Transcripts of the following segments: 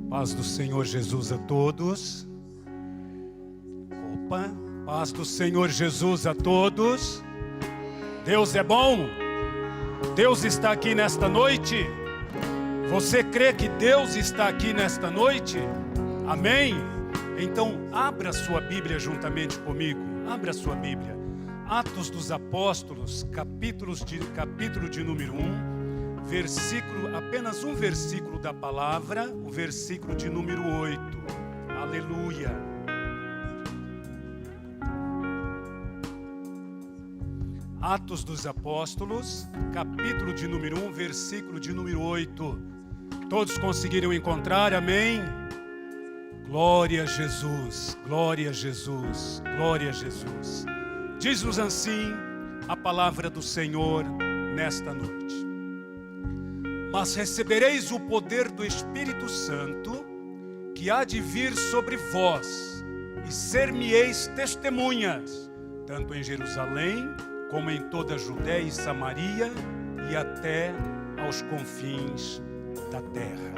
Paz do Senhor Jesus a todos. Opa, paz do Senhor Jesus a todos. Deus é bom. Deus está aqui nesta noite. Você crê que Deus está aqui nesta noite? Amém? Então abra sua Bíblia juntamente comigo. Abra sua Bíblia. Atos dos Apóstolos, capítulo de número 1. Apenas um versículo da palavra, o versículo de número 8. Aleluia. Atos dos Apóstolos, capítulo de número 1, versículo de número 8. Todos conseguiram encontrar? Amém? Glória a Jesus, glória a Jesus, glória a Jesus. Diz-nos assim a palavra do Senhor nesta noite. Mas recebereis o poder do Espírito Santo, que há de vir sobre vós, e ser-me-eis testemunhas, tanto em Jerusalém, como em toda a Judéia e Samaria, e até aos confins da terra.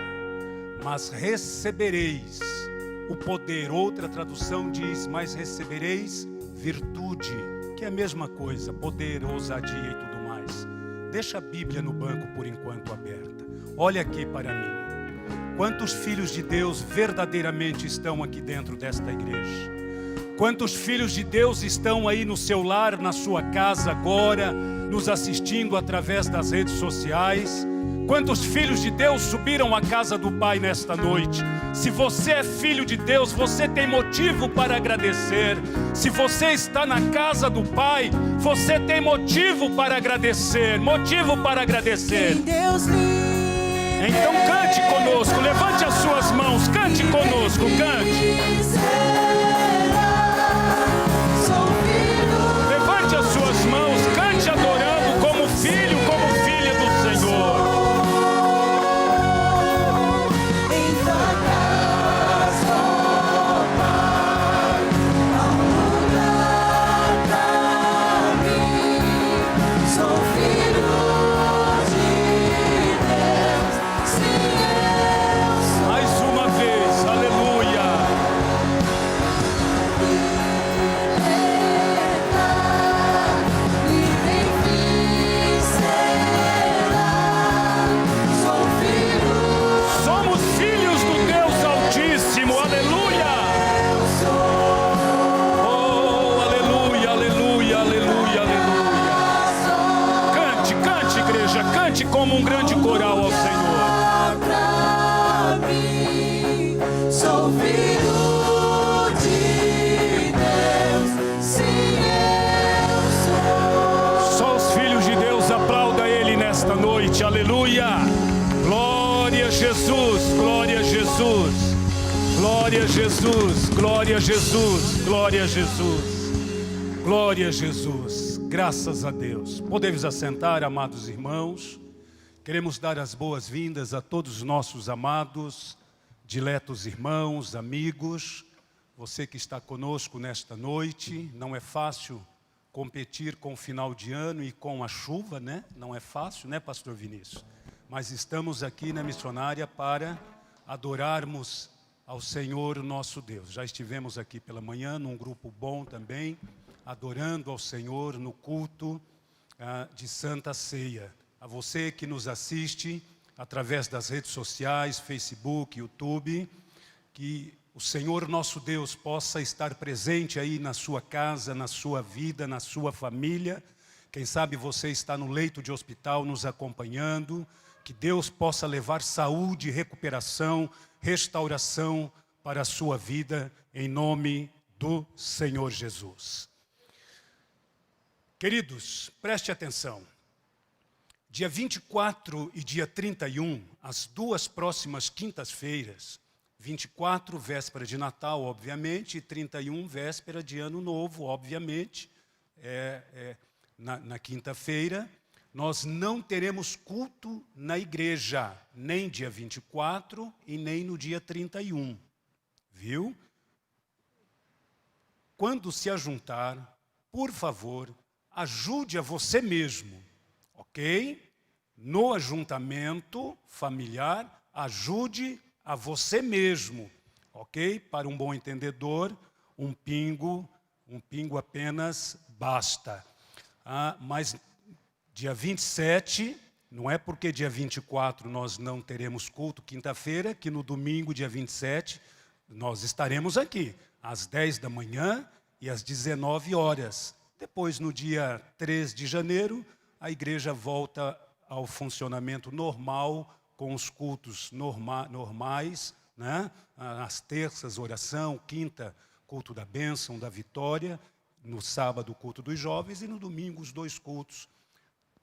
Mas recebereis o poder, outra tradução diz, mas recebereis virtude, que é a mesma coisa, poder, ousadia e tudo mais. Deixa a Bíblia no banco por enquanto aberta. Olha aqui para mim. Quantos filhos de Deus verdadeiramente estão aqui dentro desta igreja? Quantos filhos de Deus estão aí no seu lar, na sua casa agora, nos assistindo através das redes sociais? Quantos filhos de Deus subiram à casa do Pai nesta noite? Se você é filho de Deus, você tem motivo para agradecer. Se você está na casa do Pai, você tem motivo para agradecer. Motivo para agradecer. Então cante conosco, levante as suas mãos, cante conosco, cante. Levante as suas mãos, cante adorando como filho, como filha do Senhor. Como um grande coral ao Senhor. Sou filho de Deus, sim eu sou. Só os filhos de Deus, aplauda Ele nesta noite, aleluia. Glória a Jesus, glória a Jesus, glória a Jesus, glória a Jesus, glória a Jesus, glória a Jesus. Graças a Deus. Podemos assentar, amados irmãos. Queremos dar as boas-vindas a todos os nossos amados, diletos irmãos, amigos. Você que está conosco nesta noite. Não é fácil competir com o final de ano e com a chuva, né? Não é fácil, né, pastor Vinícius? Mas estamos aqui na missionária para adorarmos ao Senhor, nosso Deus. Já estivemos aqui pela manhã, num grupo bom também, adorando ao Senhor no culto de Santa Ceia. A você que nos assiste através das redes sociais, Facebook, YouTube, que o Senhor nosso Deus possa estar presente aí na sua casa, na sua vida, na sua família. Quem sabe você está no leito de hospital nos acompanhando. Que Deus possa levar saúde, recuperação, restauração para a sua vida, em nome do Senhor Jesus. Queridos, preste atenção. Dia 24 e dia 31, as duas próximas quintas-feiras, 24, véspera de Natal, obviamente, e 31, véspera de Ano Novo, obviamente, na quinta-feira, nós não teremos culto na igreja, nem dia 24 e nem no dia 31, viu? Quando se ajuntar, por favor, ajude a você mesmo. Ok? No ajuntamento familiar, ajude a você mesmo, ok? Para um bom entendedor, um pingo apenas basta. Mas dia 27, não é porque dia 24 nós não teremos culto, quinta-feira, que no domingo, dia 27, nós estaremos aqui, às 10 da manhã e às 19 horas. Depois, no dia 3 de janeiro, a igreja volta ao funcionamento normal, com os cultos normais, né? Às terças, oração, quinta, culto da bênção, da vitória, no sábado, culto dos jovens, e no domingo, os 2 cultos,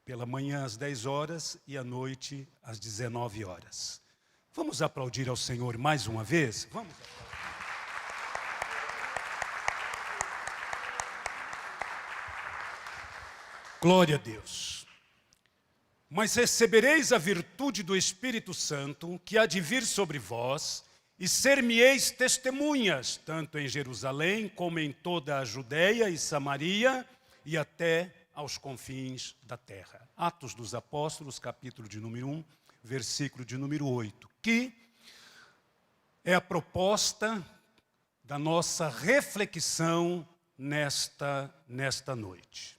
pela manhã às 10 horas e à noite às 19 horas. Vamos aplaudir ao Senhor mais uma vez? Vamos aplaudir. Glória a Deus. Mas recebereis a virtude do Espírito Santo, que há de vir sobre vós, e ser-me-eis testemunhas, tanto em Jerusalém, como em toda a Judeia e Samaria, e até aos confins da terra. Atos dos Apóstolos, capítulo de número 1, versículo de número 8, que é a proposta da nossa reflexão nesta noite.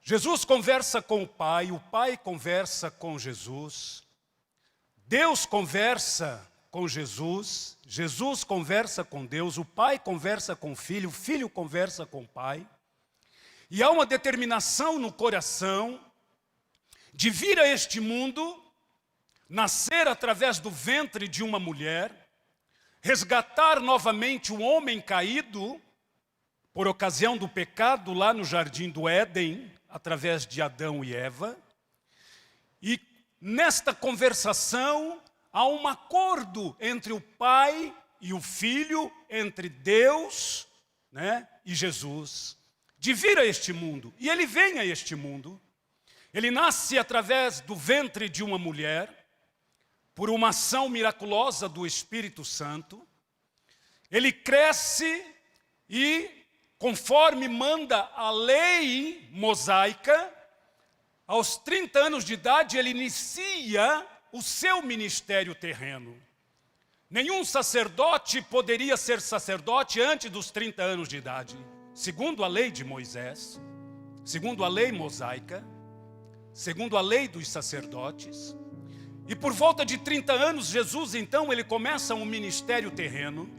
Jesus conversa com o Pai conversa com Jesus, Deus conversa com Jesus, Jesus conversa com Deus, o Pai conversa com o Filho conversa com o Pai, e há uma determinação no coração de vir a este mundo, nascer através do ventre de uma mulher, resgatar novamente o homem caído, por ocasião do pecado lá no Jardim do Éden, através de Adão e Eva, e nesta conversação há um acordo entre o Pai e o Filho, entre Deus, né, e Jesus, de vir a este mundo. E ele vem a este mundo, ele nasce através do ventre de uma mulher, por uma ação miraculosa do Espírito Santo, ele cresce e, conforme manda a lei mosaica, aos 30 anos de idade ele inicia o seu ministério terreno. Nenhum sacerdote poderia ser sacerdote antes dos 30 anos de idade, segundo a lei de Moisés, segundo a lei mosaica, segundo a lei dos sacerdotes. E por volta de 30 anos, Jesus então ele começa um ministério terreno,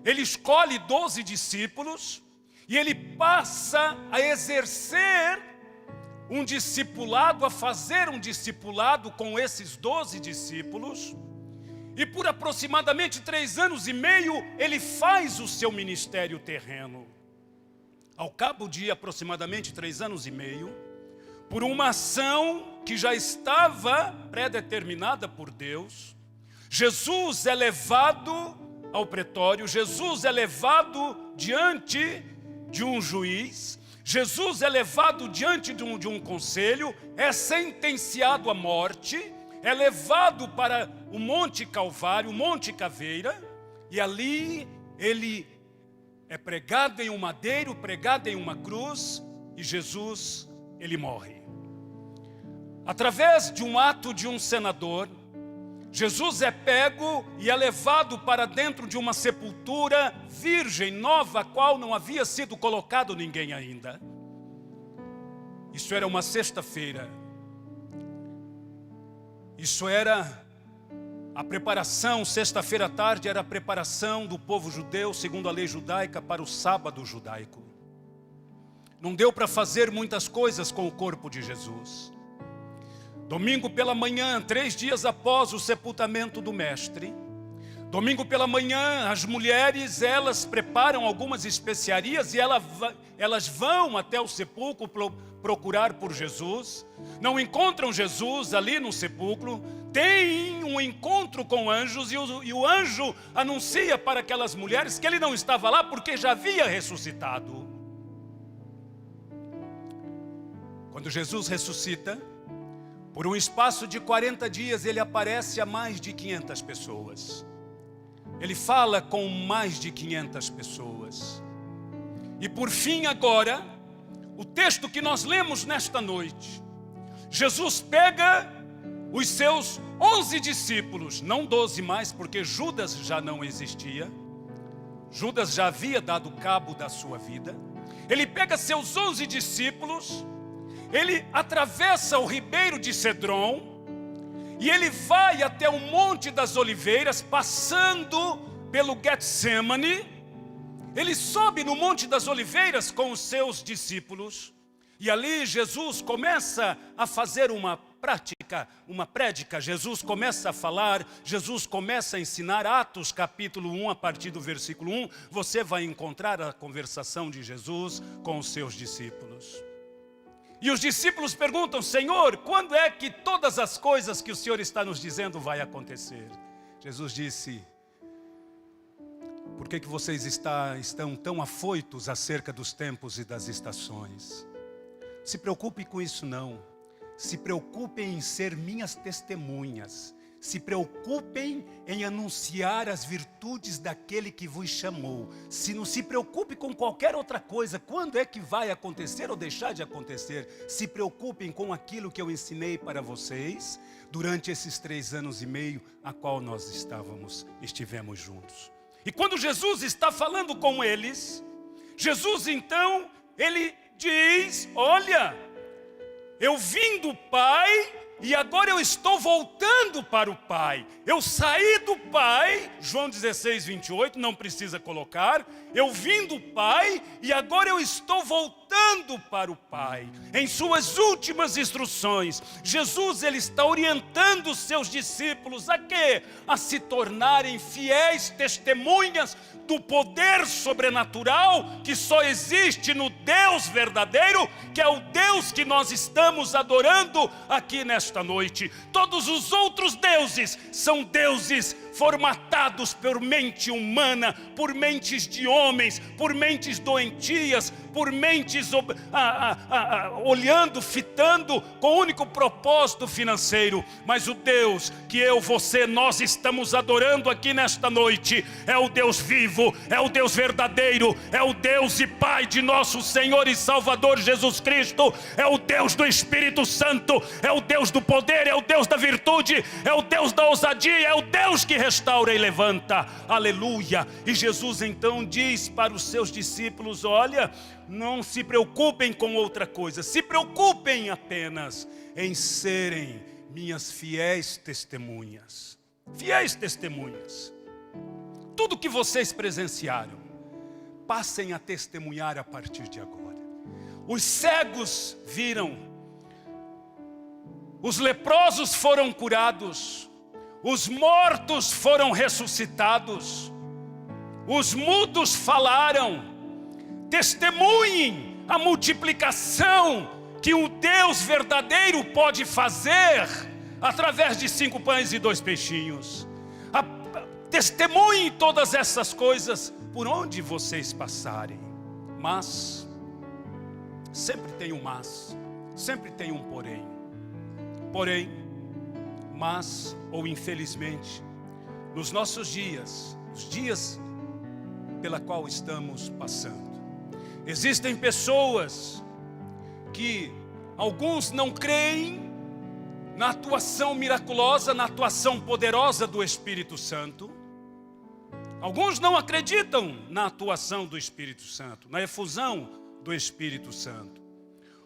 ele escolhe 12 discípulos, e ele passa a exercer um discipulado, a fazer um discipulado com esses 12 discípulos. E por aproximadamente 3 anos e meio, ele faz o seu ministério terreno. Ao cabo de aproximadamente 3 anos e meio, por uma ação que já estava predeterminada por Deus, Jesus é levado ao pretório, Jesus é levado diante de um juiz, Jesus é levado diante de um conselho, é sentenciado à morte, é levado para o Monte Calvário, o Monte Caveira, e ali ele é pregado em um madeiro, pregado em uma cruz, e Jesus, ele morre. Através de um ato de um senador, Jesus é pego e é levado para dentro de uma sepultura virgem, nova, a qual não havia sido colocado ninguém ainda. Isso era uma sexta-feira. Isso era a preparação, sexta-feira à tarde era a preparação do povo judeu, segundo a lei judaica, para o sábado judaico. Não deu para fazer muitas coisas com o corpo de Jesus. Domingo pela manhã, 3 dias após o sepultamento do mestre, domingo pela manhã, as mulheres, elas preparam algumas especiarias e elas vão até o sepulcro procurar por Jesus. Não encontram Jesus ali no sepulcro, tem um encontro com anjos e o anjo anuncia para aquelas mulheres que ele não estava lá porque já havia ressuscitado. Quando Jesus ressuscita, por um espaço de 40 dias, ele aparece a mais de 500 pessoas. Ele fala com mais de 500 pessoas. E por fim agora, o texto que nós lemos nesta noite, Jesus pega os seus 11 discípulos, não 12 mais, porque Judas já não existia. Judas já havia dado cabo da sua vida. Ele pega seus 11 discípulos, ele atravessa o ribeiro de Cedron, e ele vai até o Monte das Oliveiras, passando pelo Getsemane. Ele sobe no Monte das Oliveiras com os seus discípulos, e ali Jesus começa a fazer uma prédica. Jesus começa a falar, Jesus começa a ensinar. Atos capítulo 1, a partir do versículo 1, você vai encontrar a conversação de Jesus com os seus discípulos. E os discípulos perguntam: Senhor, quando é que todas as coisas que o Senhor está nos dizendo vai acontecer? Jesus disse: por que vocês estão tão afoitos acerca dos tempos e das estações? Se preocupe com isso não. Se preocupem em ser minhas testemunhas. Se preocupem em anunciar as virtudes daquele que vos chamou. Não se preocupe com qualquer outra coisa. Quando é que vai acontecer ou deixar de acontecer? Se preocupem com aquilo que eu ensinei para vocês durante esses 3 anos e meio a qual nós estivemos juntos. E quando Jesus está falando com eles, Jesus então, ele diz: olha, eu vim do Pai e agora eu estou voltando para o Pai. Eu saí do Pai, João 16, 28, não precisa colocar. Eu vim do Pai e agora eu estou voltando para o Pai. Em suas últimas instruções, Jesus ele está orientando os seus discípulos a quê? A se tornarem fiéis testemunhas do poder sobrenatural que só existe no Deus verdadeiro, que é o Deus que nós estamos adorando aqui nesta noite. Todos os outros deuses são deuses formatados por mente humana, por mentes de homens, por mentes doentias, por mentes olhando, fitando com o único propósito financeiro. Mas o Deus que eu, você, nós estamos adorando aqui nesta noite é o Deus vivo, é o Deus verdadeiro, é o Deus e Pai de nosso Senhor e Salvador Jesus Cristo, é o Deus do Espírito Santo, é o Deus do poder, é o Deus da virtude, é o Deus da ousadia, é o Deus que restaura e levanta. Aleluia. E Jesus então diz para os seus discípulos: olha, não se preocupem com outra coisa, se preocupem apenas em serem minhas fiéis testemunhas. Fiéis testemunhas. Tudo que vocês presenciaram, passem a testemunhar a partir de agora. Os cegos viram, os leprosos foram curados, os mortos foram ressuscitados, os mudos falaram. Testemunhem a multiplicação que o Deus verdadeiro pode fazer através de 5 pães e 2 peixinhos. Testemunhem todas essas coisas por onde vocês passarem. Mas sempre tem um mas, sempre tem um porém, mas ou infelizmente, nos nossos dias, os dias pela qual estamos passando, existem pessoas que alguns não creem na atuação miraculosa, na atuação poderosa do Espírito Santo. Alguns não acreditam na atuação do Espírito Santo, na efusão do Espírito Santo.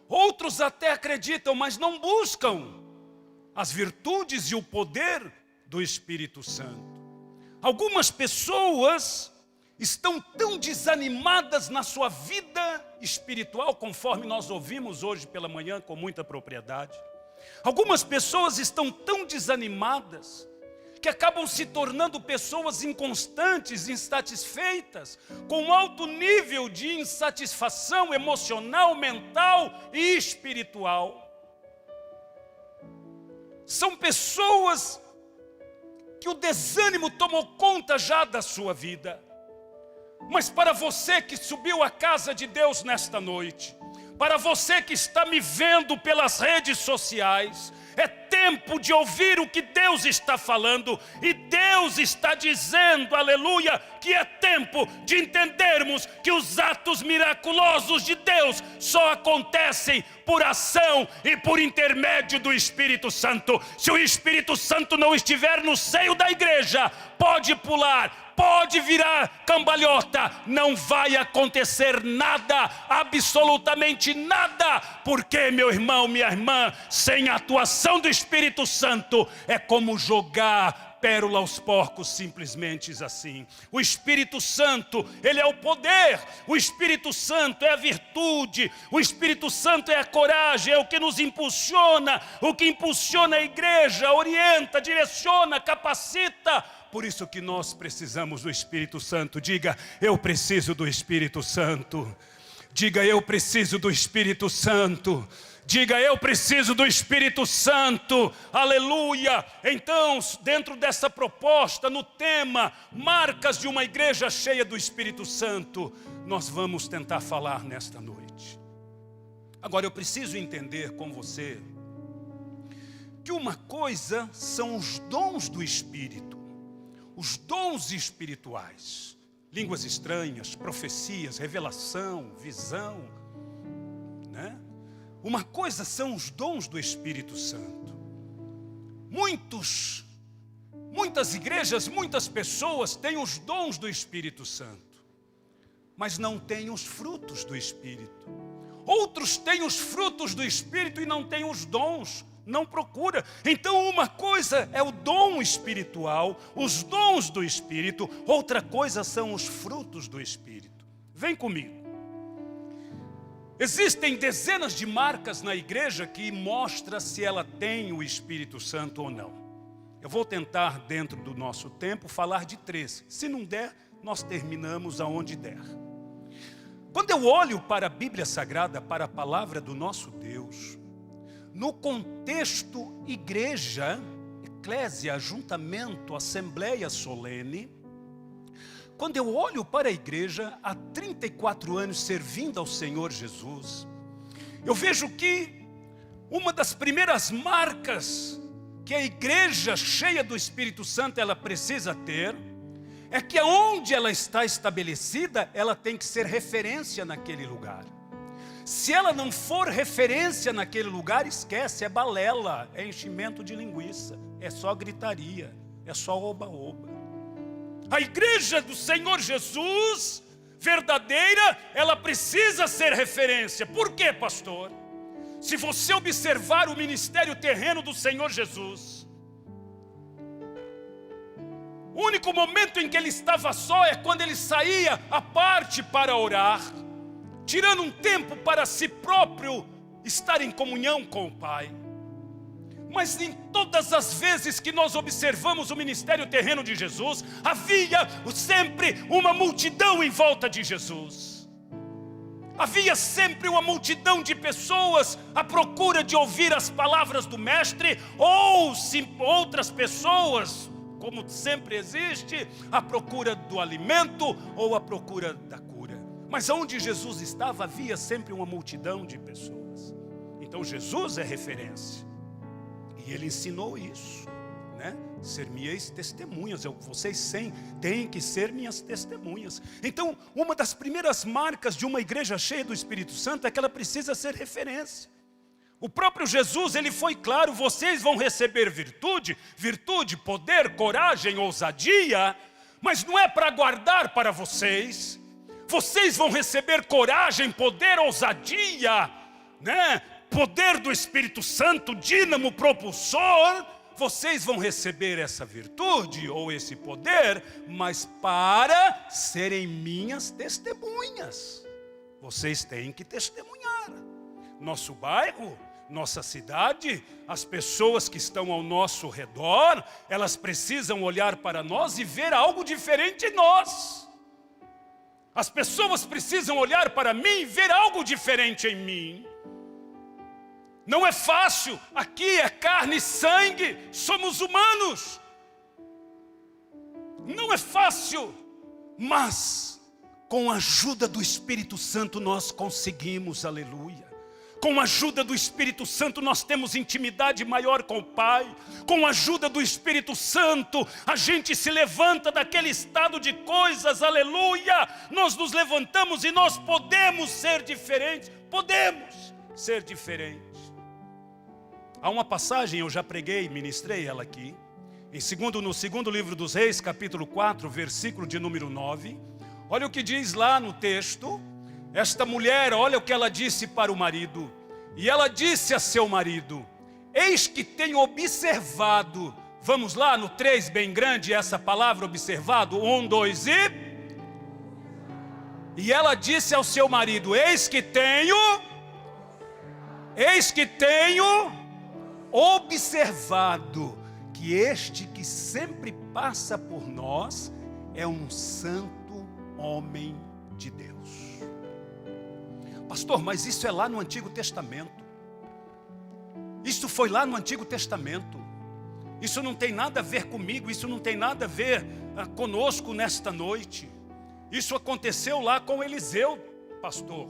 Outros até acreditam, mas não buscam as virtudes e o poder do Espírito Santo. Algumas pessoas estão tão desanimadas na sua vida espiritual, conforme nós ouvimos hoje pela manhã com muita propriedade. Algumas pessoas estão tão desanimadas que acabam se tornando pessoas inconstantes, insatisfeitas, com alto nível de insatisfação emocional, mental e espiritual. São pessoas que o desânimo tomou conta já da sua vida. Mas para você que subiu à casa de Deus nesta noite, para você que está me vendo pelas redes sociais, é tempo tempo de ouvir o que Deus está falando. E Deus está dizendo, aleluia, que é tempo de entendermos que os atos miraculosos de Deus só acontecem por ação e por intermédio do Espírito Santo. Se o Espírito Santo não estiver no seio da igreja, pode pular, pode virar cambalhota, não vai acontecer nada, absolutamente nada. Porque, meu irmão, minha irmã, sem a atuação do Espírito Santo é como jogar pérola aos porcos, simplesmente assim. O Espírito Santo, ele é o poder. O Espírito Santo é a virtude. O Espírito Santo é a coragem, é o que nos impulsiona, o que impulsiona a igreja, orienta, direciona, capacita. Por isso que nós precisamos do Espírito Santo. Diga, eu preciso do Espírito Santo. Diga, eu preciso do Espírito Santo. Diga, eu preciso do Espírito Santo, aleluia. Então, dentro dessa proposta, no tema, marcas de uma igreja cheia do Espírito Santo, nós vamos tentar falar nesta noite. Agora, eu preciso entender com você, que uma coisa são os dons do Espírito, os dons espirituais, línguas estranhas, profecias, revelação, visão, né? Uma coisa são os dons do Espírito Santo. Muitas igrejas, muitas pessoas têm os dons do Espírito Santo, mas não têm os frutos do Espírito. Outros têm os frutos do Espírito e não têm os dons, não procura. Então uma coisa é o dom espiritual, os dons do Espírito, outra coisa são os frutos do Espírito. Vem comigo. Existem dezenas de marcas na igreja que mostram se ela tem o Espírito Santo ou não. Eu vou tentar, dentro do nosso tempo, falar de 3. Se não der, nós terminamos aonde der. Quando eu olho para a Bíblia Sagrada, para a palavra do nosso Deus, no contexto igreja, eclésia, ajuntamento, assembleia solene, quando eu olho para a igreja, há 34 anos servindo ao Senhor Jesus, eu vejo que uma das primeiras marcas que a igreja cheia do Espírito Santo ela precisa ter, é que aonde ela está estabelecida, ela tem que ser referência naquele lugar. Se ela não for referência naquele lugar, esquece, é balela, é enchimento de linguiça, é só gritaria, é só oba-oba. A igreja do Senhor Jesus, verdadeira, ela precisa ser referência. Por quê, pastor? Se você observar o ministério terreno do Senhor Jesus, o único momento em que ele estava só é quando ele saía à parte para orar, tirando um tempo para si próprio estar em comunhão com o Pai. Mas em todas as vezes que nós observamos o ministério terreno de Jesus, havia sempre uma multidão em volta de Jesus. Havia sempre uma multidão de pessoas à procura de ouvir as palavras do Mestre, ou outras pessoas, como sempre existe, à procura do alimento ou à procura da cura. Mas onde Jesus estava, havia sempre uma multidão de pessoas. Então Jesus é referência. E ele ensinou isso, né? Ser minhas testemunhas. Vocês têm que ser minhas testemunhas. Então, uma das primeiras marcas de uma igreja cheia do Espírito Santo é que ela precisa ser referência. O próprio Jesus, ele foi claro: vocês vão receber virtude, poder, coragem, ousadia, mas não é para guardar para vocês. Vocês vão receber coragem, poder, ousadia, né? Poder do Espírito Santo, dínamo propulsor. Vocês vão receber essa virtude ou esse poder, mas para serem minhas testemunhas. Vocês têm que testemunhar. Nosso bairro, nossa cidade, as pessoas que estão ao nosso redor, elas precisam olhar para nós e ver algo diferente em nós. As pessoas precisam olhar para mim e ver algo diferente em mim. Não é fácil, aqui é carne e sangue, somos humanos. Não é fácil, mas com a ajuda do Espírito Santo nós conseguimos, aleluia. Com a ajuda do Espírito Santo nós temos intimidade maior com o Pai. Com a ajuda do Espírito Santo a gente se levanta daquele estado de coisas, aleluia. Nós nos levantamos e nós podemos ser diferentes. Podemos ser diferentes. Há uma passagem, eu já preguei, ministrei ela aqui. No segundo livro dos Reis, capítulo 4, versículo de número 9. Olha o que diz lá no texto. Esta mulher, olha o que ela disse para o marido. E ela disse a seu marido: eis que tenho observado. Vamos lá no 3, bem grande, essa palavra observado. 1, 2 E ela disse ao seu marido: eis que tenho observado que este que sempre passa por nós é um santo homem de Deus. Pastor, mas isso é lá no Antigo Testamento. Isso foi lá no Antigo Testamento. Isso não tem nada a ver comigo, isso não tem nada a ver conosco nesta noite. Isso aconteceu lá com Eliseu, pastor.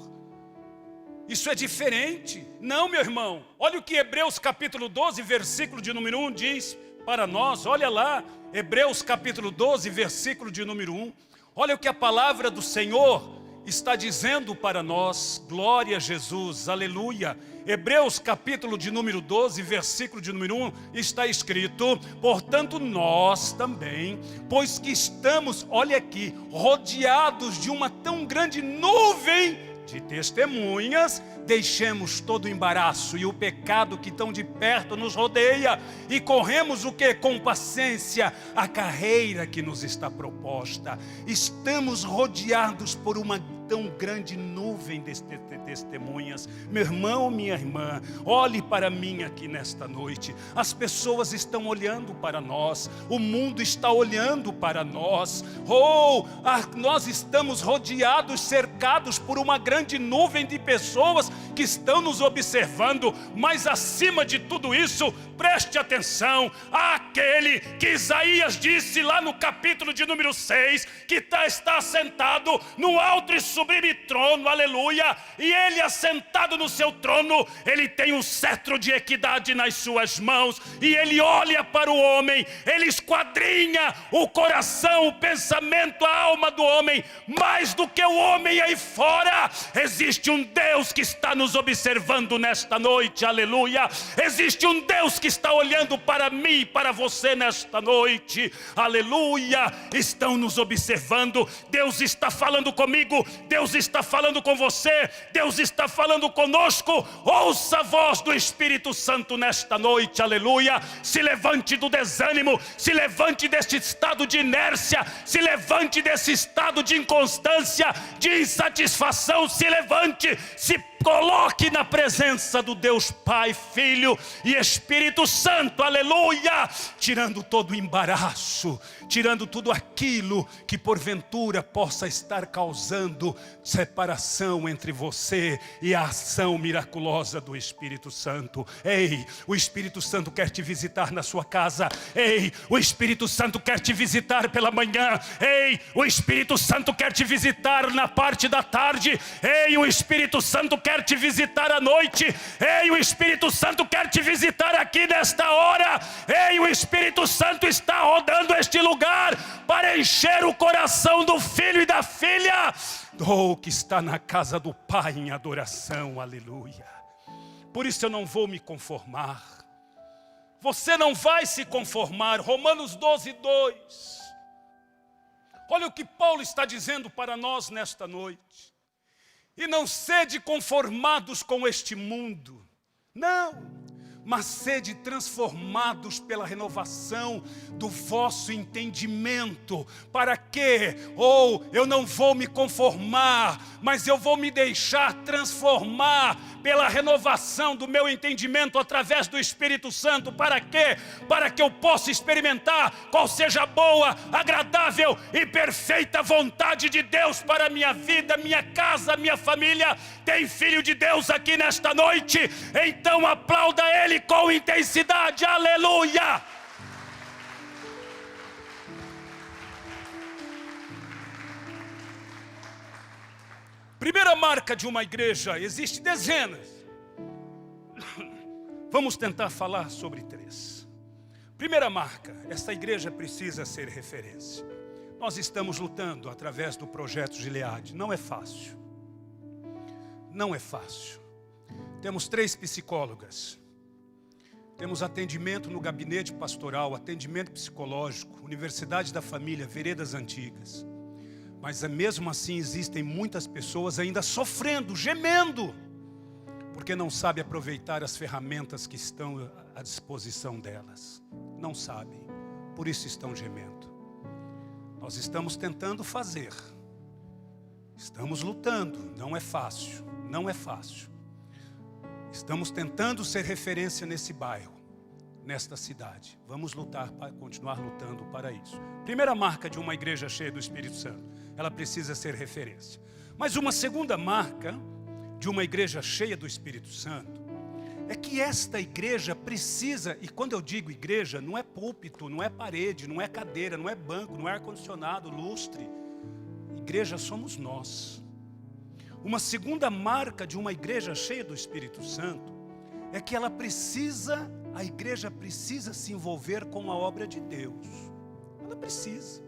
Isso é diferente. Não, meu irmão. Olha o que Hebreus capítulo 12, versículo de número 1 diz para nós. Olha lá, Hebreus capítulo 12, versículo de número 1. Olha o que a palavra do Senhor está dizendo para nós. Glória a Jesus, aleluia. Hebreus capítulo de número 12, versículo de número 1, está escrito: portanto nós também, pois que estamos, olha aqui, rodeados de uma tão grande nuvem de testemunhas, deixemos todo o embaraço e o pecado que tão de perto nos rodeia e corremos o que? Com paciência a carreira que nos está proposta. Estamos rodeados por uma tão grande nuvem de testemunhas. Meu irmão, minha irmã, olhe para mim aqui nesta noite. As pessoas estão olhando para nós, o mundo está olhando para nós. Nós estamos rodeados, cercados por uma grande nuvem de pessoas que estão nos observando. Mas acima de tudo isso, preste atenção àquele que Isaías disse lá no capítulo de número 6, que está sentado no alto e sublime trono, aleluia. E ele, assentado no seu trono, ele tem um cetro de equidade nas suas mãos, e ele olha para o homem, ele esquadrinha o coração, o pensamento, a alma do homem. Mais do que o homem aí fora, existe um Deus que está nos observando nesta noite, aleluia. Existe um Deus que está olhando para mim e para você nesta noite, aleluia. Estão nos observando. Deus está falando comigo, Deus está falando com você, Deus está falando conosco. Ouça a voz do Espírito Santo nesta noite, aleluia. Se levante do desânimo, se levante deste estado de inércia, se levante desse estado de inconstância, de insatisfação. Se levante, se coloque na presença do Deus Pai, Filho e Espírito Santo, aleluia. Tirando todo o embaraço, tirando tudo aquilo que porventura possa estar causando separação entre você e a ação miraculosa do Espírito Santo. Ei, o Espírito Santo quer te visitar na sua casa. Ei, o Espírito Santo quer te visitar pela manhã. Ei, o Espírito Santo quer te visitar na parte da tarde. Ei, o Espírito Santo quer te visitar à noite. Ei, o Espírito Santo quer te visitar aqui nesta hora. Ei, o Espírito Santo está rodando este lugar para encher o coração do filho e da filha, que está na casa do Pai em adoração, aleluia. Por isso eu não vou me conformar. Você não vai se conformar. Romanos 12, 2. Olha o que Paulo está dizendo para nós nesta noite. E não sede conformados com este mundo, não, mas sede transformados pela renovação do vosso entendimento. Para quê? Eu não vou me conformar, mas eu vou me deixar transformar pela renovação do meu entendimento através do Espírito Santo. Para quê? Para que eu possa experimentar qual seja a boa, agradável e perfeita vontade de Deus para a minha vida, minha casa, minha família. Tem filho de Deus aqui nesta noite? Então aplauda Ele com intensidade, aleluia. Primeira marca de uma igreja, existe dezenas, Vamos tentar falar sobre 3. Primeira marca, esta igreja precisa ser referência. Nós estamos lutando através do projeto Gileade. Não é fácil. Não é fácil. Temos 3 psicólogas. Temos atendimento no gabinete pastoral, atendimento psicológico, Universidade da Família, Veredas Antigas. Mas mesmo assim existem muitas pessoas ainda sofrendo, gemendo, porque não sabem aproveitar as ferramentas que estão à disposição delas. Não sabem, por isso estão gemendo. Nós estamos tentando fazer. Estamos lutando, não é fácil, não é fácil. Estamos tentando ser referência nesse bairro, nesta cidade. Vamos lutar, para continuar lutando para isso. Primeira marca de uma igreja cheia do Espírito Santo, ela precisa ser referência. Mas uma segunda marca de uma igreja cheia do Espírito Santo é que esta igreja precisa, e quando eu digo igreja, não é púlpito, não é parede, não é cadeira, não é banco, não é ar-condicionado, lustre. Igreja somos nós. Uma segunda marca de uma igreja cheia do Espírito Santo é que a igreja precisa se envolver com a obra de Deus. Ela precisa.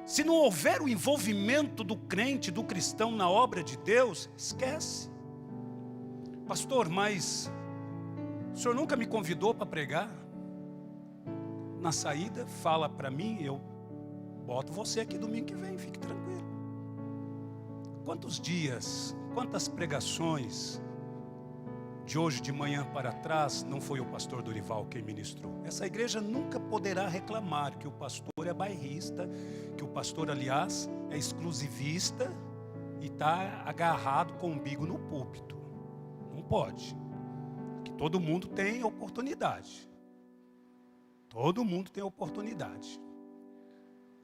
Se não houver o envolvimento do crente, do cristão na obra de Deus, esquece. Pastor, mas o senhor nunca me convidou para pregar? Na saída, fala para mim, eu boto você aqui domingo que vem, fique tranquilo. Quantos dias, quantas pregações de hoje de manhã para trás não foi o pastor Dorival quem ministrou? Essa igreja nunca poderá reclamar que o pastor é bairrista, que o pastor, aliás, é exclusivista e está agarrado com o umbigo no púlpito. Não pode. Que todo mundo tem oportunidade. Todo mundo tem oportunidade.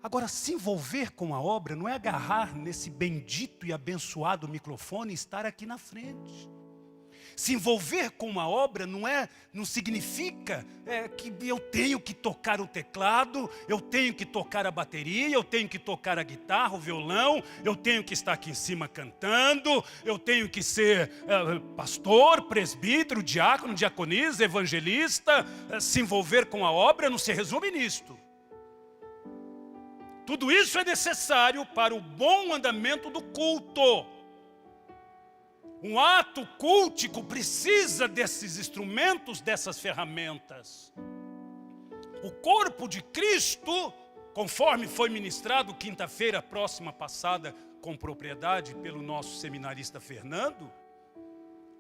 Agora, se envolver com a obra não é agarrar nesse bendito e abençoado microfone e estar aqui na frente. Se envolver com uma obra não significa que eu tenho que tocar o teclado, eu tenho que tocar a bateria, eu tenho que tocar a guitarra, o violão, eu tenho que estar aqui em cima cantando, eu tenho que ser pastor, presbítero, diácono, diaconisa, evangelista. Se envolver com a obra não se resume nisto. Tudo isso é necessário para o bom andamento do culto. Um ato cultico precisa desses instrumentos, dessas ferramentas. O corpo de Cristo, conforme foi ministrado quinta-feira próxima passada com propriedade pelo nosso seminarista Fernando,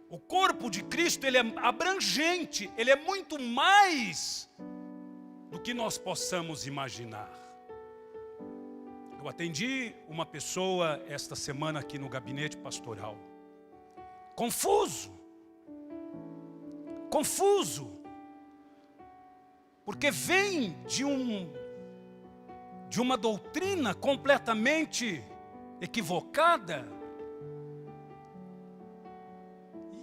o corpo de Cristo, ele é abrangente, ele é muito mais do que nós possamos imaginar. Eu atendi uma pessoa esta semana aqui no gabinete pastoral. Confuso, porque vem de uma doutrina completamente equivocada.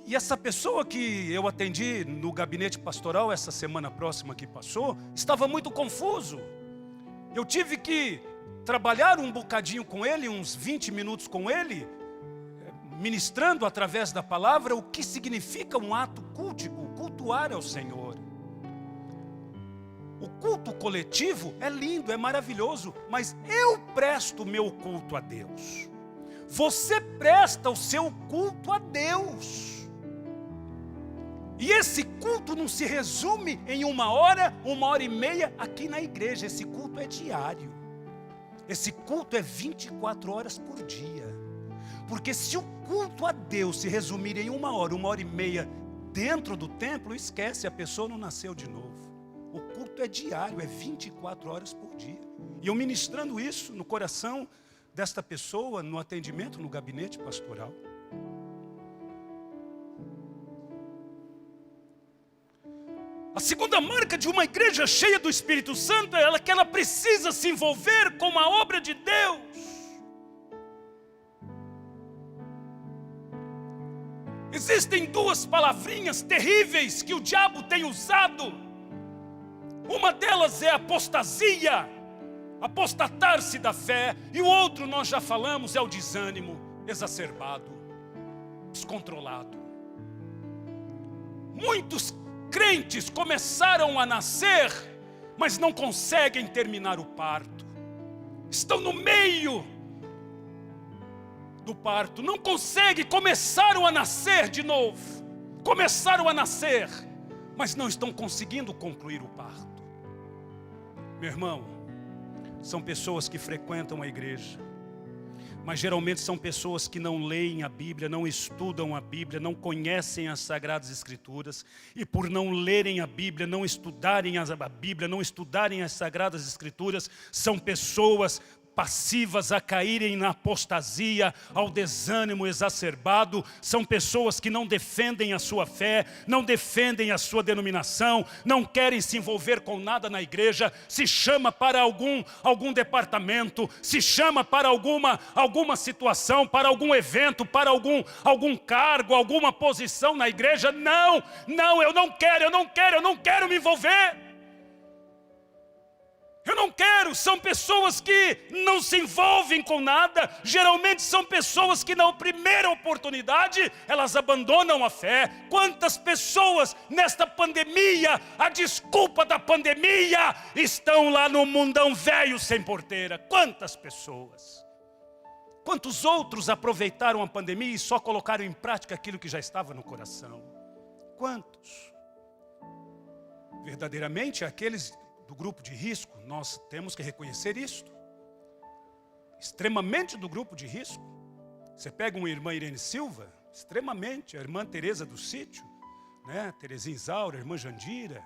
E essa pessoa que eu atendi no gabinete pastoral essa semana próxima que passou, estava muito confuso. Eu tive que trabalhar um bocadinho com ele, uns 20 minutos com ele, ministrando através da palavra o que significa um ato cultico, cultuar ao Senhor. O culto coletivo é lindo, é maravilhoso, mas eu presto o meu culto a Deus. Você presta o seu culto a Deus. E esse culto não se resume em 1 hora, 1h30 aqui na igreja. Esse culto é diário. Esse culto é 24 horas por dia. Porque se o culto a Deus se resumir em 1 hora, 1h30 dentro do templo, esquece, a pessoa não nasceu de novo. O culto é diário, é 24 horas por dia. E eu ministrando isso no coração desta pessoa, no atendimento, no gabinete pastoral. A segunda marca de uma igreja cheia do Espírito Santo é que ela precisa se envolver com a obra de Deus. Existem 2 palavrinhas terríveis que o diabo tem usado. Uma delas é apostasia, apostatar-se da fé. E o outro, nós já falamos, é o desânimo exacerbado, descontrolado. muitos crentes começaram a nascer, mas não conseguem terminar o parto. Estão no meio do parto, não conseguem, começaram a nascer de novo. Começaram a nascer, mas não estão conseguindo concluir o parto. Meu irmão, são pessoas que frequentam a igreja, mas geralmente são pessoas que não leem a Bíblia, não estudam a Bíblia, não conhecem as Sagradas Escrituras. E por não lerem a Bíblia, não estudarem a Bíblia, não estudarem as Sagradas Escrituras, são pessoas passivas a caírem na apostasia, ao desânimo exacerbado. São pessoas que não defendem a sua fé, não defendem a sua denominação, não querem se envolver com nada na igreja, se chama para algum departamento, se chama para alguma situação, para algum evento, para algum cargo, alguma posição na igreja. Não, eu não quero me envolver. Eu não quero. São pessoas que não se envolvem com nada. Geralmente são pessoas que na primeira oportunidade elas abandonam a fé. Quantas pessoas nesta pandemia, a desculpa da pandemia, estão lá no mundão velho sem porteira? Quantas pessoas? Quantos outros aproveitaram a pandemia e só colocaram em prática aquilo que já estava no coração? Quantos? Verdadeiramente aqueles do grupo de risco, nós temos que reconhecer isto. Extremamente do grupo de risco. Você pega uma irmã Irene Silva, extremamente, a irmã Teresa do Sítio, né? Terezinha Isaura, a irmã Jandira.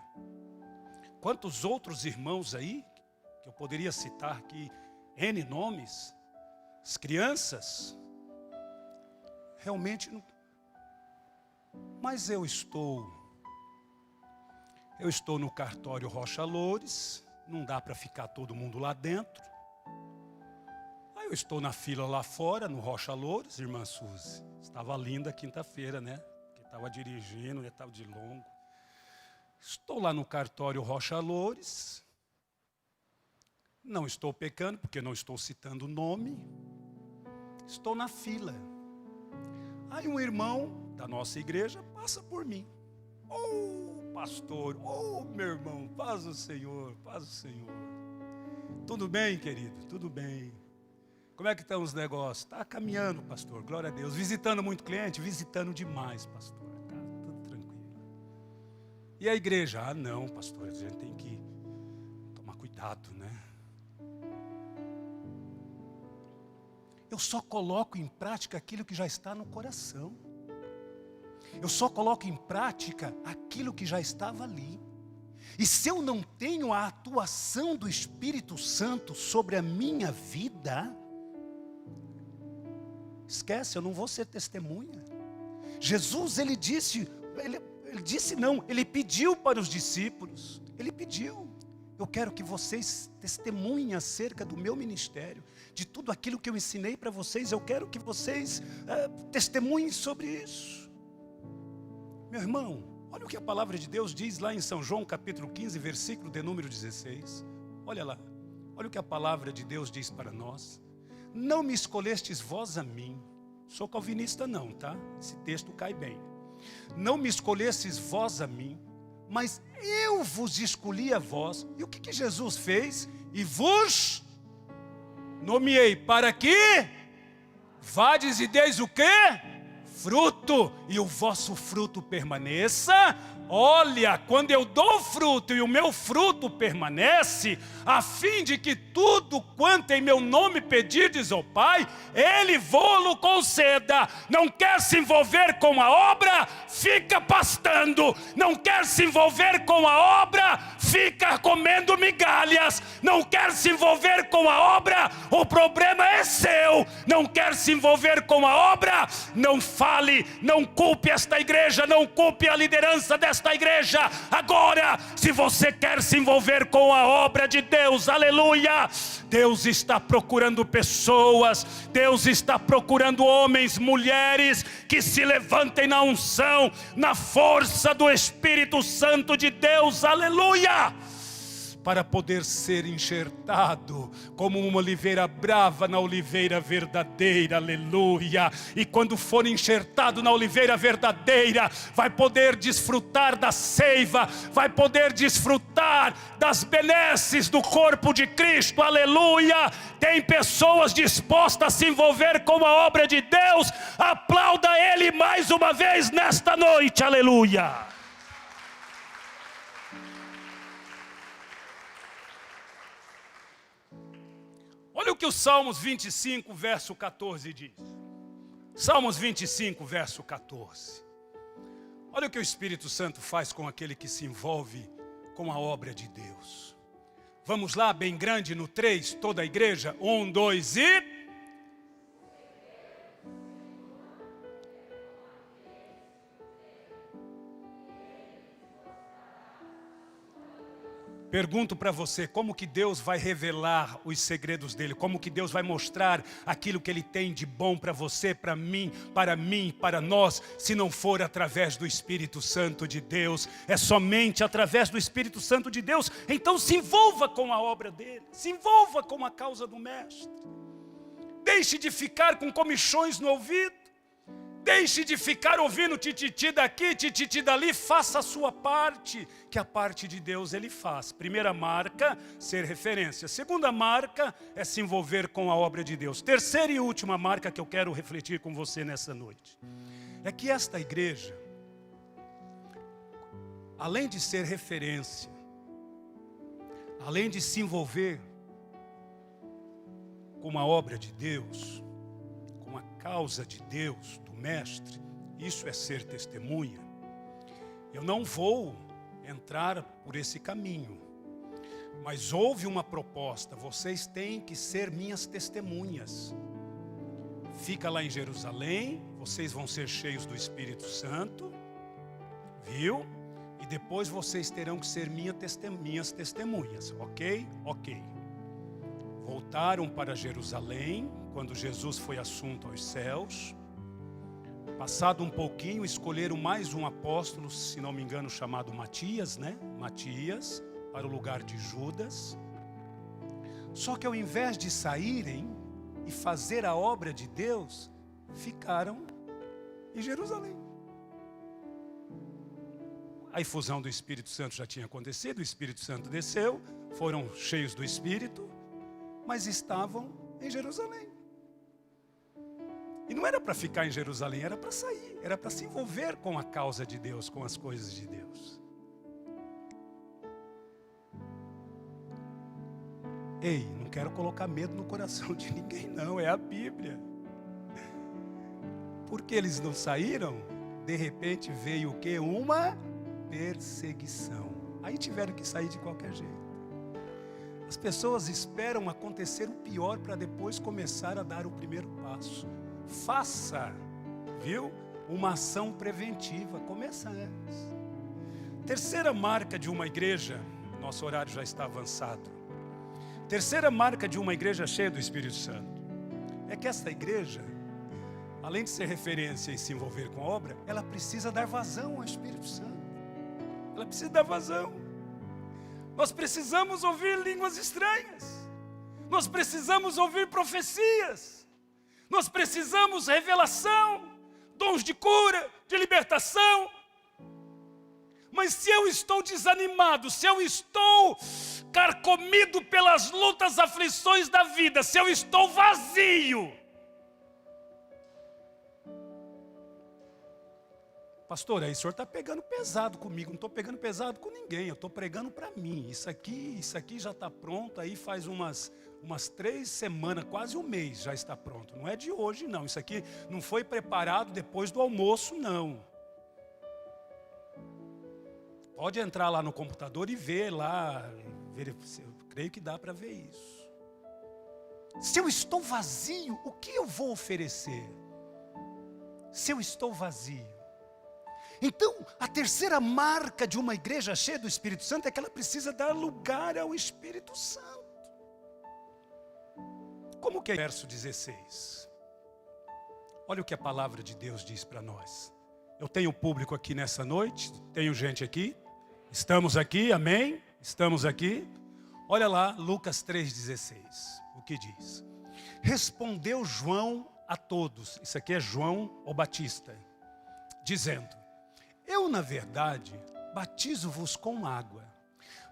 Quantos outros irmãos aí, que eu poderia citar aqui, N nomes. As crianças, realmente não. Mas eu estou no cartório Rocha Loures, não dá para ficar todo mundo lá dentro. Aí eu estou na fila lá fora, no Rocha Loures, irmã Suzy. Estava linda quinta-feira, né? Porque estava dirigindo, estava de longo. Estou lá no cartório Rocha Loures. Não estou pecando, porque não estou citando o nome. Estou na fila. Aí um irmão da nossa igreja passa por mim. Pastor, meu irmão, paz do Senhor, paz do Senhor. Tudo bem, querido? Tudo bem. Como é que estão os negócios? Está caminhando, pastor, glória a Deus. Visitando muito cliente? Visitando demais, pastor. Tá tudo tranquilo. E a igreja? Não, pastor, a gente tem que tomar cuidado, né? Eu só coloco em prática aquilo que já está no coração. Eu só coloco em prática aquilo que já estava ali. E se eu não tenho a atuação do Espírito Santo sobre a minha vida, esquece, eu não vou ser testemunha. Jesus, ele pediu para os discípulos, ele pediu: eu quero que vocês testemunhem acerca do meu ministério, de tudo aquilo que eu ensinei para vocês, eu quero que vocês testemunhem sobre isso. Meu irmão, olha o que a palavra de Deus diz lá em São João capítulo 15, versículo de número 16. Olha lá, olha o que a palavra de Deus diz para nós. Não me escolhestes vós a mim. Sou calvinista não, tá? Esse texto cai bem. Não me escolhestes vós a mim, mas eu vos escolhi a vós. E o que Jesus fez? E vos nomeei para que vades e deis o quê? Fruto, e o vosso fruto permaneça. Olha, quando eu dou fruto e o meu fruto permanece, a fim de que tudo quanto em meu nome pedirdes ao Pai, Ele vô-lo conceda. Não quer se envolver com a obra? Fica pastando. Não quer se envolver com a obra? Fica comendo migalhas. Não quer se envolver com a obra? O problema é seu. Não quer se envolver com a obra? Não fale, não culpe esta igreja, não culpe a liderança desta igreja. Agora, se você quer se envolver com a obra de Deus, aleluia, Deus está procurando pessoas, Deus está procurando homens, mulheres que se levantem na unção, na força do Espírito Santo de Deus, aleluia. para poder ser enxertado como uma oliveira brava na oliveira verdadeira, aleluia. E quando for enxertado na oliveira verdadeira, vai poder desfrutar da seiva, vai poder desfrutar das benesses do corpo de Cristo, aleluia. Tem pessoas dispostas a se envolver com a obra de Deus. Aplauda Ele mais uma vez nesta noite, aleluia. Olha o que o Salmos 25, verso 14 diz. Salmos 25, verso 14. Olha o que o Espírito Santo faz com aquele que se envolve com a obra de Deus. Vamos lá, bem grande no 3, toda a igreja. 1, 2 e... Pergunto para você, como que Deus vai revelar os segredos dele? Como que Deus vai mostrar aquilo que ele tem de bom para você, para mim, para nós, se não for através do Espírito Santo de Deus? É somente através do Espírito Santo de Deus. Então se envolva com a obra dele, se envolva com a causa do Mestre. Deixe de ficar com comichões no ouvido. Deixe de ficar ouvindo tititi daqui, tititi dali. Faça a sua parte, que a parte de Deus ele faz. Primeira marca, ser referência. Segunda marca é se envolver com a obra de Deus. Terceira e última marca que eu quero refletir com você nessa noite é que esta igreja, além de ser referência, além de se envolver com a obra de Deus, com a causa de Deus, do Mestre, isso é ser testemunha. Eu não vou entrar por esse caminho, mas houve uma proposta: vocês têm que ser minhas testemunhas. Fica lá em Jerusalém, vocês vão ser cheios do Espírito Santo, viu? E depois vocês terão que ser minhas testemunhas, ok? Ok. Voltaram para Jerusalém, quando Jesus foi assunto aos céus. Passado um pouquinho, escolheram mais um apóstolo, se não me engano, chamado Matias, né? Matias, para o lugar de Judas. Só que ao invés de saírem e fazer a obra de Deus, ficaram em Jerusalém. A efusão do Espírito Santo já tinha acontecido, o Espírito Santo desceu, foram cheios do Espírito, mas estavam em Jerusalém. E não era para ficar em Jerusalém, era para sair, era para se envolver com a causa de Deus, com as coisas de Deus. Ei, não quero colocar medo no coração de ninguém não, é a Bíblia. Porque eles não saíram, de repente veio o quê? Uma perseguição. Aí tiveram que sair de qualquer jeito. As pessoas esperam acontecer o pior para depois começar a dar o primeiro passo. Faça, viu? Uma ação preventiva, começa antes. Terceira marca de uma igreja, nosso horário já está avançado. Terceira marca de uma igreja cheia do Espírito Santo é que esta igreja, além de ser referência e se envolver com a obra, ela precisa dar vazão ao Espírito Santo. Ela precisa dar vazão. Nós precisamos ouvir línguas estranhas. Nós precisamos ouvir profecias. Nós precisamos revelação, dons de cura, de libertação. Mas se eu estou desanimado, se eu estou carcomido pelas lutas, aflições da vida, se eu estou vazio, pastor, aí o senhor está pegando pesado comigo. Não estou pegando pesado com ninguém, eu estou pregando para mim. Isso aqui já está pronto, aí faz umas 3 semanas, quase um mês já está pronto. Não é de hoje não, isso aqui não foi preparado depois do almoço não. Pode entrar lá no computador e ver lá, eu creio que dá para ver isso. Se eu estou vazio, o que eu vou oferecer? Se eu estou vazio. Então, a terceira marca de uma igreja cheia do Espírito Santo é que ela precisa dar lugar ao Espírito Santo. Como que é o verso 16? Olha o que a palavra de Deus diz para nós. Eu tenho público aqui nessa noite, tenho gente aqui, estamos aqui, amém? Estamos aqui. Olha lá, Lucas 3,16, o que diz? Respondeu João a todos, isso aqui é João o Batista, dizendo: eu, na verdade, batizo-vos com água,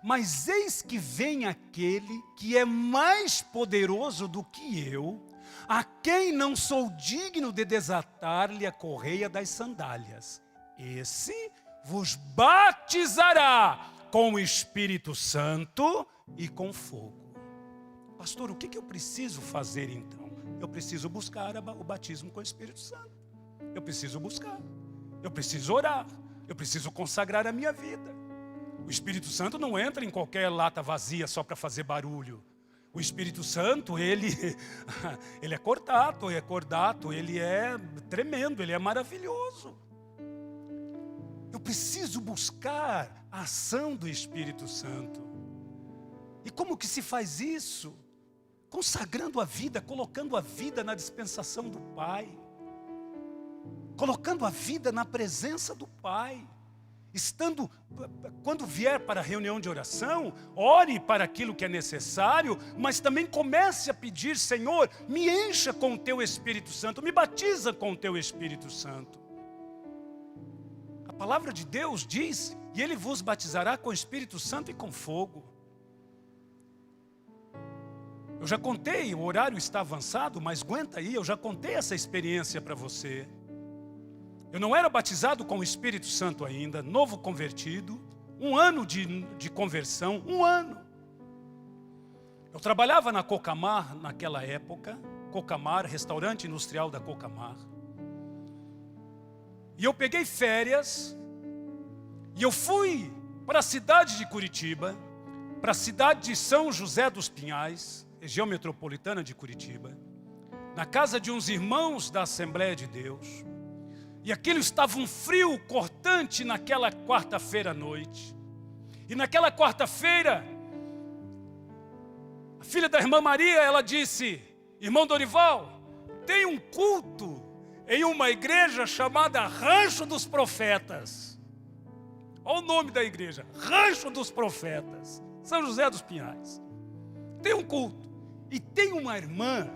mas eis que vem aquele que é mais poderoso do que eu, a quem não sou digno de desatar-lhe a correia das sandálias. Esse vos batizará com o Espírito Santo e com fogo. Pastor, o que eu preciso fazer então? Eu preciso buscar o batismo com o Espírito Santo. Eu preciso buscar. Eu preciso orar. Eu preciso consagrar a minha vida. O Espírito Santo não entra em qualquer lata vazia só para fazer barulho. O Espírito Santo, ele é cordato, ele é tremendo, ele é maravilhoso. Eu preciso buscar a ação do Espírito Santo. E como que se faz isso? Consagrando a vida, colocando a vida na dispensação do Pai. Colocando a vida na presença do Pai. Quando vier para a reunião de oração, ore para aquilo que é necessário, mas também comece a pedir: Senhor, me encha com o Teu Espírito Santo, me batiza com o Teu Espírito Santo. A palavra de Deus diz: e Ele vos batizará com o Espírito Santo e com fogo. Eu já contei, o horário está avançado, mas aguenta aí, eu já contei essa experiência para você. Eu não era batizado com o Espírito Santo ainda, novo convertido, 1 ano de conversão, 1 ano. Eu trabalhava na Cocamar naquela época, Cocamar, restaurante industrial da Cocamar. E eu peguei férias, e eu fui para a cidade de Curitiba, para a cidade de São José dos Pinhais, região metropolitana de Curitiba, na casa de uns irmãos da Assembleia de Deus. E aquilo estava um frio cortante naquela quarta-feira à noite. E naquela quarta-feira, a filha da irmã Maria, ela disse: irmão Dorival, tem um culto em uma igreja chamada Rancho dos Profetas. Olha o nome da igreja, Rancho dos Profetas, São José dos Pinhais. Tem um culto. E tem uma irmã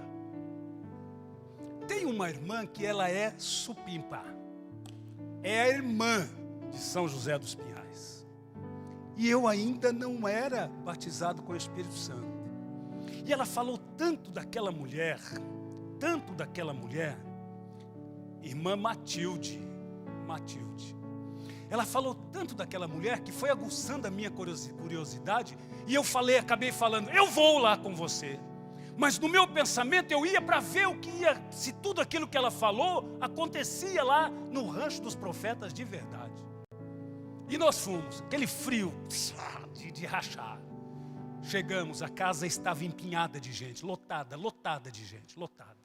que ela é supimpa. É a irmã de São José dos Pinhais. E eu ainda não era batizado com o Espírito Santo. E ela falou tanto daquela mulher, irmã Matilde. Ela falou tanto daquela mulher que foi aguçando a minha curiosidade. E eu acabei falando: eu vou lá com você. Mas no meu pensamento eu ia para ver se tudo aquilo que ela falou acontecia lá no Rancho dos Profetas de verdade. E nós fomos, aquele frio de rachar. Chegamos, a casa estava empinhada de gente, lotada de gente, lotada.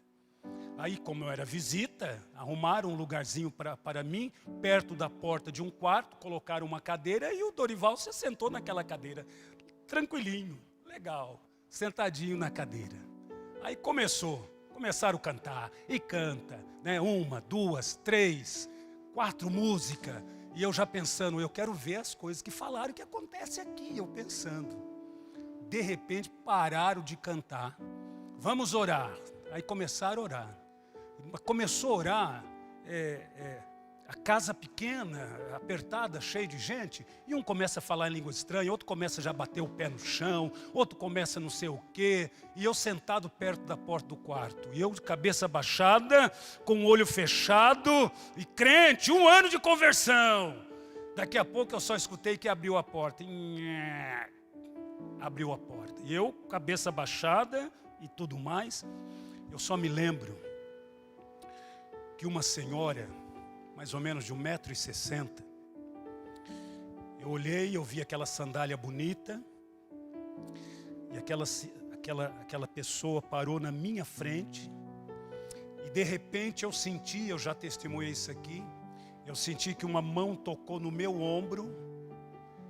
Aí, como eu era visita, arrumaram um lugarzinho para mim, perto da porta de um quarto, colocaram uma cadeira e o Dorival se sentou naquela cadeira, tranquilinho, legal. Sentadinho na cadeira. Aí começaram a cantar, e canta, né? 1, 2, 3, 4 músicas, e eu já pensando: eu quero ver as coisas que falaram, que acontece aqui, eu pensando. De repente pararam de cantar, vamos orar. Aí começaram a orar. Começou a orar, a casa pequena, apertada, cheia de gente, e um começa a falar em língua estranha, outro começa a já bater o pé no chão, outro começa não sei o quê, e eu sentado perto da porta do quarto, e eu de cabeça baixada, com o olho fechado, e crente, 1 ano de conversão. Daqui a pouco eu só escutei que abriu a porta, abriu a porta, e eu, cabeça baixada e tudo mais. Eu só me lembro que uma senhora, mais ou menos de 1,60 m, eu olhei, eu vi aquela sandália bonita, e aquela pessoa parou na minha frente, e de repente eu já testemunhei isso aqui, eu senti que uma mão tocou no meu ombro,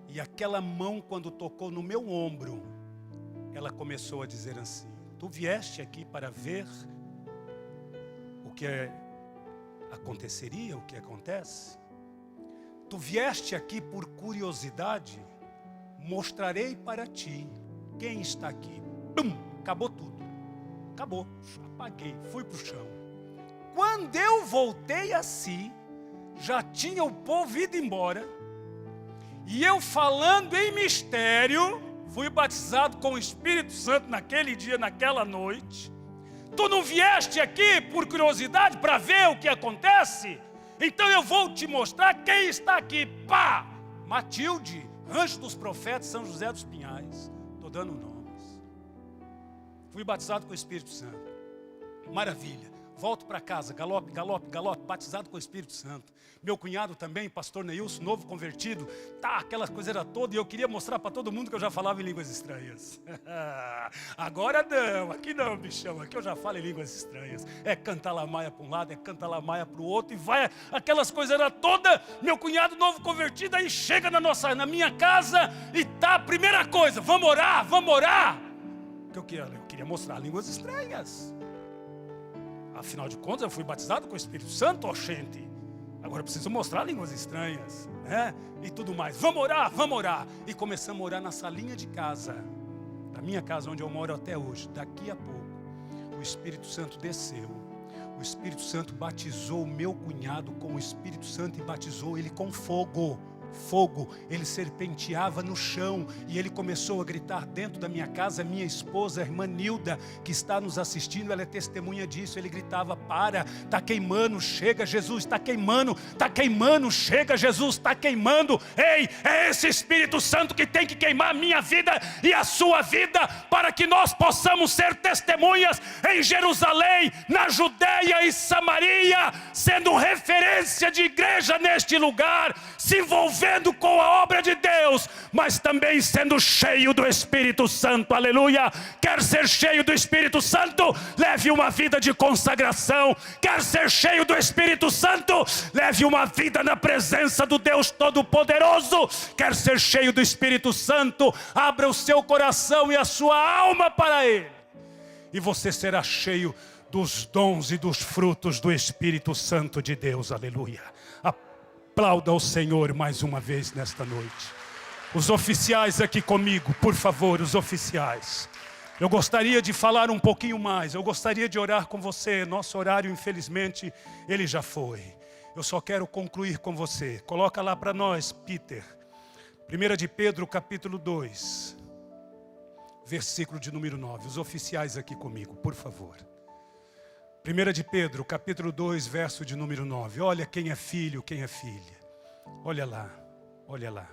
e aquela mão, quando tocou no meu ombro, ela começou a dizer assim: tu vieste aqui para ver o que aconteceria, o que acontece? Tu vieste aqui por curiosidade? Mostrarei para ti quem está aqui? Bum, acabou tudo. Acabou, apaguei, fui para o chão. Quando eu voltei assim, já tinha o povo ido embora. E eu falando em mistério, fui batizado com o Espírito Santo naquele dia, naquela noite. Tu não vieste aqui por curiosidade para ver o que acontece? Então eu vou te mostrar quem está aqui. Pá! Matilde, anjo dos profetas, São José dos Pinhais. Estou dando nomes. Fui batizado com o Espírito Santo. Maravilha. Volto para casa, galope, galope, galope, batizado com o Espírito Santo. Meu cunhado também, pastor Neilson, novo convertido. Tá, aquela coisa era toda, e eu queria mostrar para todo mundo que eu já falava em línguas estranhas. Agora não, aqui não, bichão, aqui eu já falo em línguas estranhas. É cantalamaia para um lado, é cantalamaia para o outro, e vai, aquelas coisas era toda. Meu cunhado novo convertido, aí chega na minha casa, e tá, a primeira coisa, vamos orar, vamos orar. Eu queria mostrar línguas estranhas. Afinal de contas, eu fui batizado com o Espírito Santo, ó gente. Agora eu preciso mostrar línguas estranhas, né? E tudo mais. Vamos orar. E começamos a orar na salinha de casa, da minha casa, onde eu moro até hoje. Daqui a pouco, o Espírito Santo desceu. O Espírito Santo batizou o meu cunhado com o Espírito Santo e batizou ele com fogo. Ele serpenteava no chão e ele começou a gritar dentro da minha casa. Minha esposa, a irmã Nilda, que está nos assistindo, ela é testemunha disso. Ele gritava: para, está queimando, chega Jesus, está queimando, chega Jesus, está queimando. Ei, é esse Espírito Santo que tem que queimar a minha vida e a sua vida, para que nós possamos ser testemunhas em Jerusalém, na Judeia e Samaria, sendo referência de igreja neste lugar, se envolvendo com a obra de Deus, mas também sendo cheio do Espírito Santo, aleluia. Quer ser cheio do Espírito Santo? Leve uma vida de consagração. Quer ser cheio do Espírito Santo? Leve uma vida na presença do Deus Todo-Poderoso. Quer ser cheio do Espírito Santo? Abra o seu coração e a sua alma para Ele, e você será cheio dos dons e dos frutos do Espírito Santo de Deus, aleluia. Aplauda ao Senhor mais uma vez nesta noite. Os oficiais aqui comigo, por favor, os oficiais. Eu gostaria de falar um pouquinho mais, eu gostaria de orar com você. Nosso horário, infelizmente, ele já foi. Eu só quero concluir com você. Coloca lá para nós, Peter. 1 de Pedro, capítulo 2, versículo de número 9. Os oficiais aqui comigo, por favor. 1 de Pedro, capítulo 2, verso de número 9. Olha quem é filho, quem é filha. Olha lá, olha lá.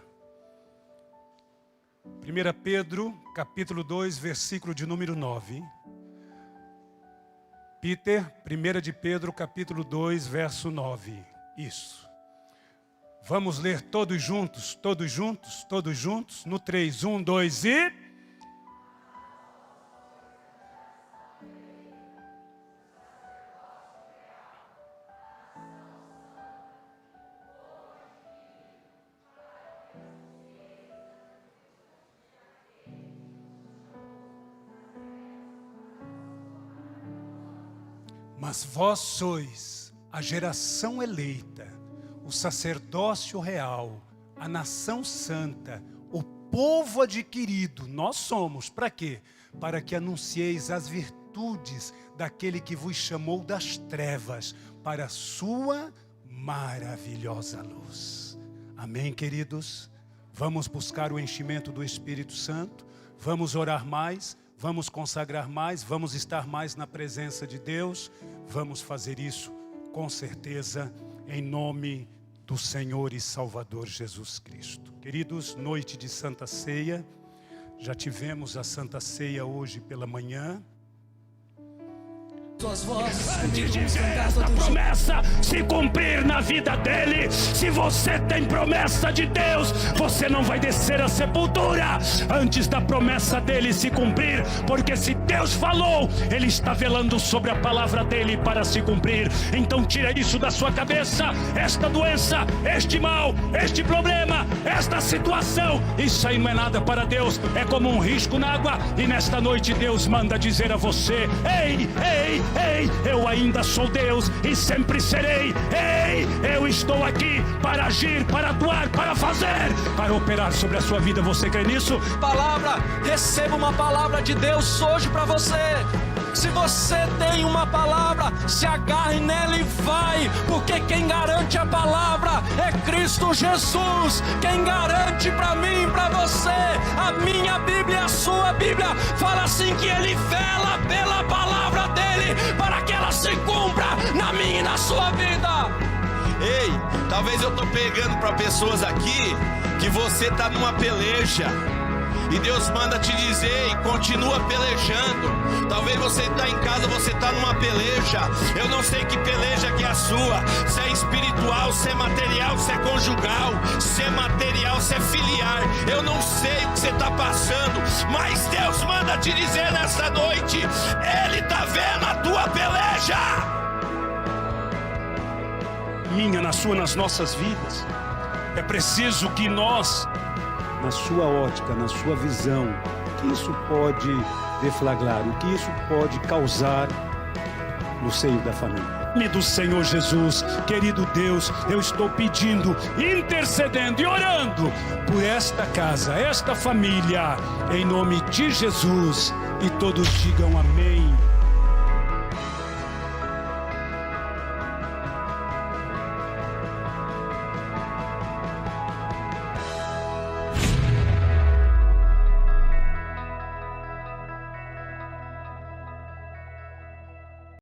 1 Pedro, capítulo 2, versículo de número 9. Peter, 1 de Pedro, capítulo 2, verso 9. Isso. Vamos ler todos juntos, todos juntos, todos juntos. No 3, 1, 2 e... Mas vós sois a geração eleita, o sacerdócio real, a nação santa, o povo adquirido. Nós somos, para quê? Para que anuncieis as virtudes daquele que vos chamou das trevas para a sua maravilhosa luz. Amém, queridos? Vamos buscar o enchimento do Espírito Santo, vamos orar mais, vamos consagrar mais, vamos estar mais na presença de Deus. Vamos fazer isso com certeza em nome do Senhor e Salvador Jesus Cristo. Queridos, noite de Santa Ceia. Já tivemos a Santa Ceia hoje pela manhã. Antes de ver essa promessa se cumprir na vida dele, se você tem promessa de Deus, você não vai descer à sepultura antes da promessa dele se cumprir, porque se Deus falou, ele está velando sobre a palavra dele para se cumprir. Então tira isso da sua cabeça, esta doença, este mal, este problema, esta situação, isso aí não é nada para Deus, é como um risco na água. E nesta noite Deus manda dizer a você: ei, ei, Ei, eu ainda sou Deus e sempre serei. Ei, eu estou aqui para agir, para atuar, para fazer, para operar sobre a sua vida. Você crê nisso? Palavra, receba uma palavra de Deus hoje para você. Se você tem uma palavra, se agarre nela e vai, porque quem garante a palavra é Cristo Jesus. Quem garante para mim e para você, a minha Bíblia, a sua Bíblia, fala assim que Ele vela pela palavra dEle, para que ela se cumpra na minha e na sua vida. Ei, talvez eu estou pegando para pessoas aqui que você está numa peleja e Deus manda te dizer e continua pelejando. Talvez você está em casa, você está numa peleja. Eu não sei que peleja que é a sua, se é espiritual, se é material, se é conjugal, se é material, se é filiar. Eu não sei o que você está passando, mas Deus manda te dizer nessa noite, Ele está vendo a tua peleja. Minha, na sua, nas nossas vidas. É preciso que nós, na sua ótica, na sua visão, o que isso pode deflagrar, o que isso pode causar no seio da família. Em nome do Senhor Jesus, querido Deus, eu estou pedindo, intercedendo e orando por esta casa, esta família, em nome de Jesus, e todos digam amém.